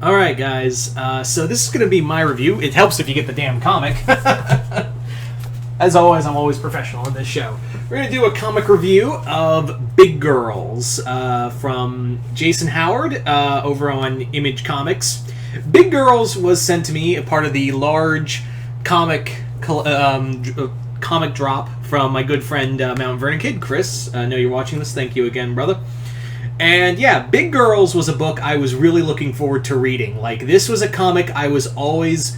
Alright, guys. So this is going to be my review. It helps if you get the damn comic. As always, I'm always professional in this show. We're going to do a comic review of Big Girls from Jason Howard over on Image Comics. Big Girls was sent to me, a part of the large comic drop from my good friend Mount Vernon Kid, Chris. I know you're watching this. Thank you again, brother. And yeah, Big Girls was a book I was really looking forward to reading. Like, this was a comic I was always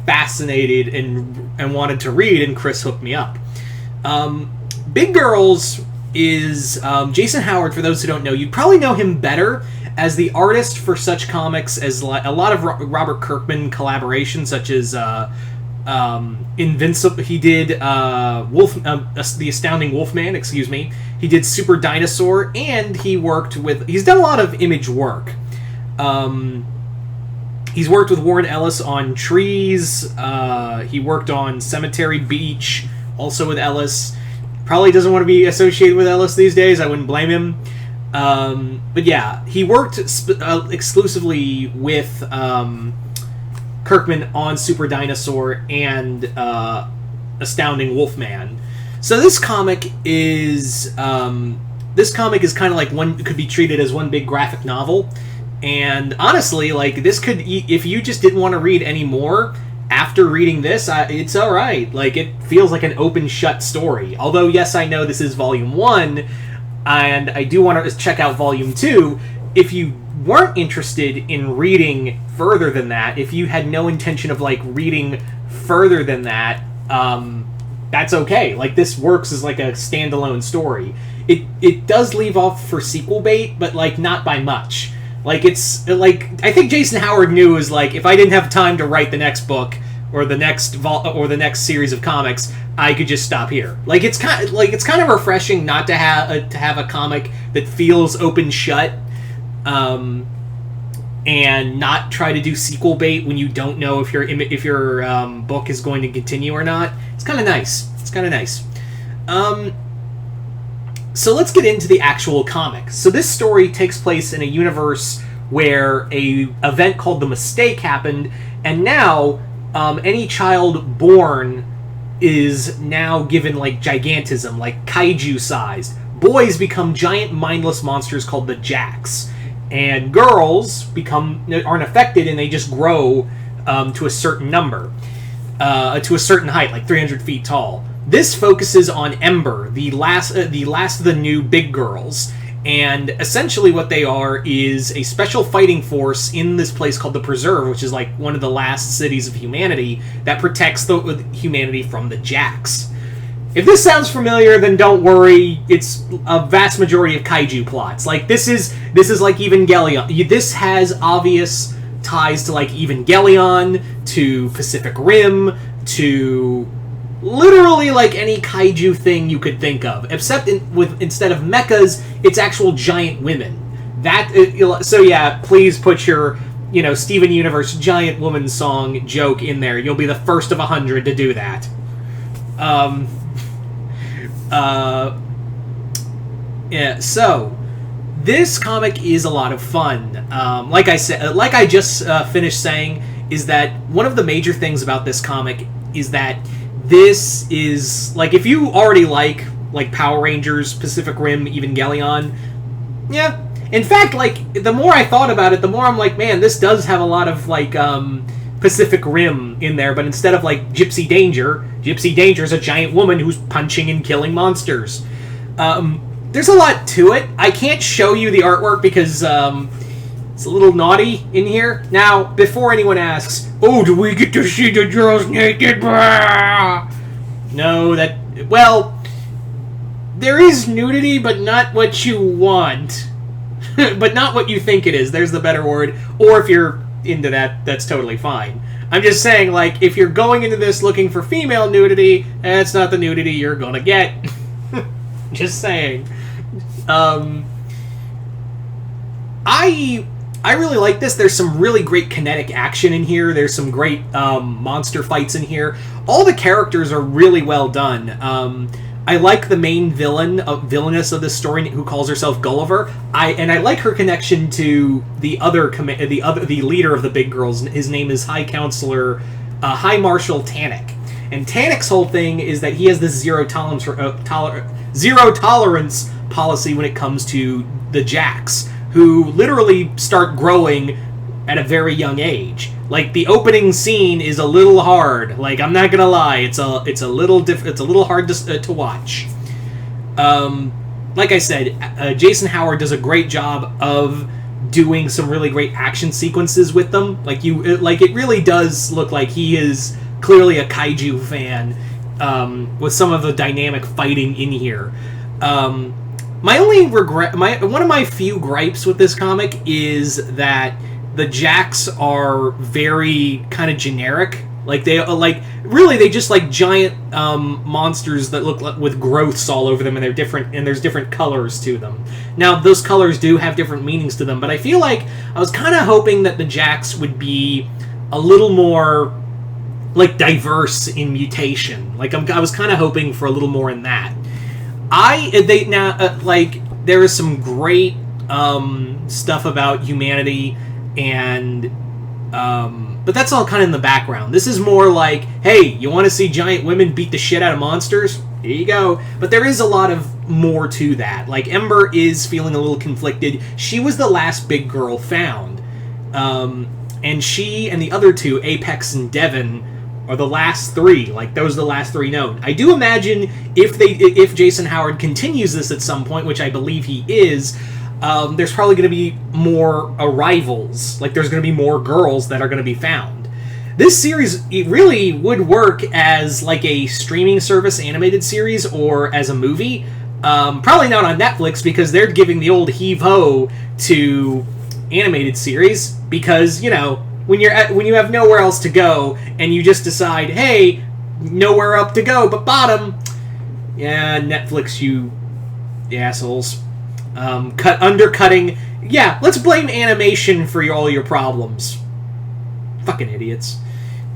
fascinated and wanted to read, and Chris hooked me up. Big Girls is Jason Howard. For those who don't know, you'd probably know him better as the artist for such comics as a lot of Robert Kirkman collaborations, such as Invincible. He did The Astounding Wolfman. Excuse me. He did Super Dinosaur, and he's done a lot of Image work. He's worked with Warren Ellis on Trees. He worked on Cemetery Beach, also with Ellis. Probably doesn't want to be associated with Ellis these days. I wouldn't blame him. But yeah, he worked exclusively with Kirkman on Super Dinosaur and Astounding Wolfman. So this comic is kind of like could be treated as one big graphic novel. And honestly, like, this could, if you just didn't want to read any more after reading this, it's all right. Like, it feels like an open shut story. Although, yes, I know this is volume 1, and I do want to check out volume 2. If you weren't interested in reading further than that, if you had no intention of, like, reading further than that, that's okay. Like, this works as, like, a standalone story. It does leave off for sequel bait, but, like, not by much. Like, it's, like, I think Jason Howard knew, is like, if I didn't have time to write the next book, or the next series of comics, I could just stop here. Like, it's kind of refreshing not to have a comic that feels open shut, and not try to do sequel bait when you don't know if your book is going to continue or not. It's kind of nice. So let's get into the actual comic. So this story takes place in a universe where a event called The Mistake happened, and now any child born is now given, like, gigantism, like kaiju-sized. Boys become giant mindless monsters called the Jacks, and girls aren't affected, and they just grow to a certain number, to a certain height, like 300 feet tall. This focuses on Ember, the last of the new Big Girls, and essentially what they are is a special fighting force in this place called the Preserve, which is like one of the last cities of humanity that protects the humanity from the Jacks. If this sounds familiar, then don't worry. It's a vast majority of kaiju plots. Like, this is like Evangelion. This has obvious ties to, like, Evangelion, to Pacific Rim, to literally, like, any kaiju thing you could think of, except instead of mechas, it's actual giant women. So yeah, please put your, Steven Universe giant woman song joke in there. You'll be the first of 100 to do that. Yeah. So this comic is a lot of fun. Like I just finished saying, is that one of the major things about this comic is that this is, like, if you already like Power Rangers, Pacific Rim, Evangelion, yeah. In fact, like, the more I thought about it, the more I'm like, man, this does have a lot of, like, Pacific Rim in there, but instead of, like, Gypsy Danger's a giant woman who's punching and killing monsters. There's a lot to it. I can't show you the artwork because, it's a little naughty in here. Now, before anyone asks, oh, do we get to see the girls naked? No, there is nudity, but not what you want. But not what you think it is. There's the better word. Or if you're into that, that's totally fine. I'm just saying, like, if you're going into this looking for female nudity, that's not the nudity you're gonna get. Just saying. I really like this. There's some really great kinetic action in here. There's some great monster fights in here. All the characters are really well done. I like the main villainess of this story, who calls herself Gulliver. I like her connection to the leader of the big girls. His name is High Counselor, High Marshal Tannic. And Tannic's whole thing is that he has this zero tolerance policy when it comes to the Jacks, who literally start growing at a very young age. Like, the opening scene is a little hard. Like, I'm not gonna lie, it's a little hard to watch. Like I said, Jason Howard does a great job of doing some really great action sequences with them. It really does look like he is clearly a kaiju fan, with some of the dynamic fighting in here. My only regret, one of my few gripes with this comic is that the Jacks are very kind of generic. Like, they just like giant monsters that look like, with growths all over them, and they're different, and there's different colors to them. Now, those colors do have different meanings to them, but I feel like I was kind of hoping that the Jacks would be a little more like diverse in mutation. Like, I was kind of hoping for a little more in that. There is some great stuff about humanity, and but that's all kind of in the background. This is more like, hey, you want to see giant women beat the shit out of monsters? Here you go. But there is a lot of more to that. Like, Ember is feeling a little conflicted. She was the last big girl found, and she and the other two, Apex and Devon, are the last three. Like, those are the last three known. I do imagine if Jason Howard continues this at some point, which I believe he is, there's probably going to be more arrivals. Like, there's going to be more girls that are going to be found. This series, it really would work as like a streaming service animated series or as a movie. Probably not on Netflix, because they're giving the old heave-ho to animated series, because, you know, when you have nowhere else to go and you just decide, hey, nowhere up to go but bottom. Yeah, Netflix, you assholes. Undercutting. Yeah, let's blame animation for all your problems. Fucking idiots.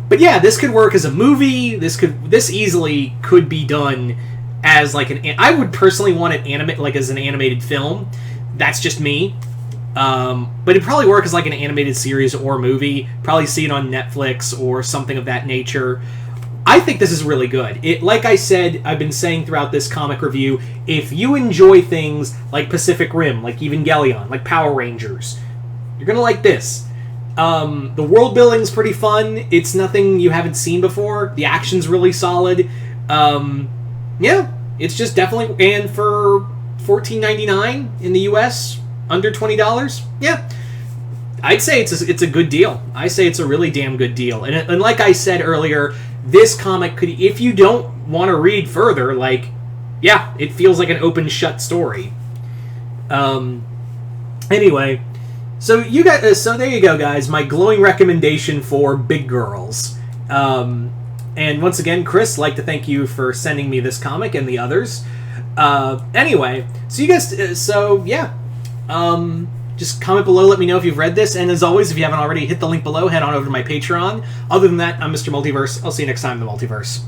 But yeah, this could work as a movie. This easily could be done as like I would personally want it as an animated film. That's just me. But it'd probably work as like an animated series or movie. Probably see it on Netflix or something of that nature. I think this is really good. Like I said, I've been saying throughout this comic review, if you enjoy things like Pacific Rim, like Evangelion, like Power Rangers, you're gonna like this. The world building's pretty fun. It's nothing you haven't seen before. The action's really solid. Yeah, it's just definitely, and for $14.99 in the US, under $20, yeah, I'd say it's a good deal. I say it's a really damn good deal. And like I said earlier, this comic could, if you don't want to read further, like, yeah, it feels like an open shut story. Anyway, so there you go, guys. My glowing recommendation for Big Girls. And once again, Chris, I'd like to thank you for sending me this comic and the others. Anyway, so you guys, yeah. Just comment below, let me know if you've read this, and as always, if you haven't already, hit the link below, head on over to my Patreon. Other than that, I'm Mr. Multiverse. I'll see you next time in the Multiverse.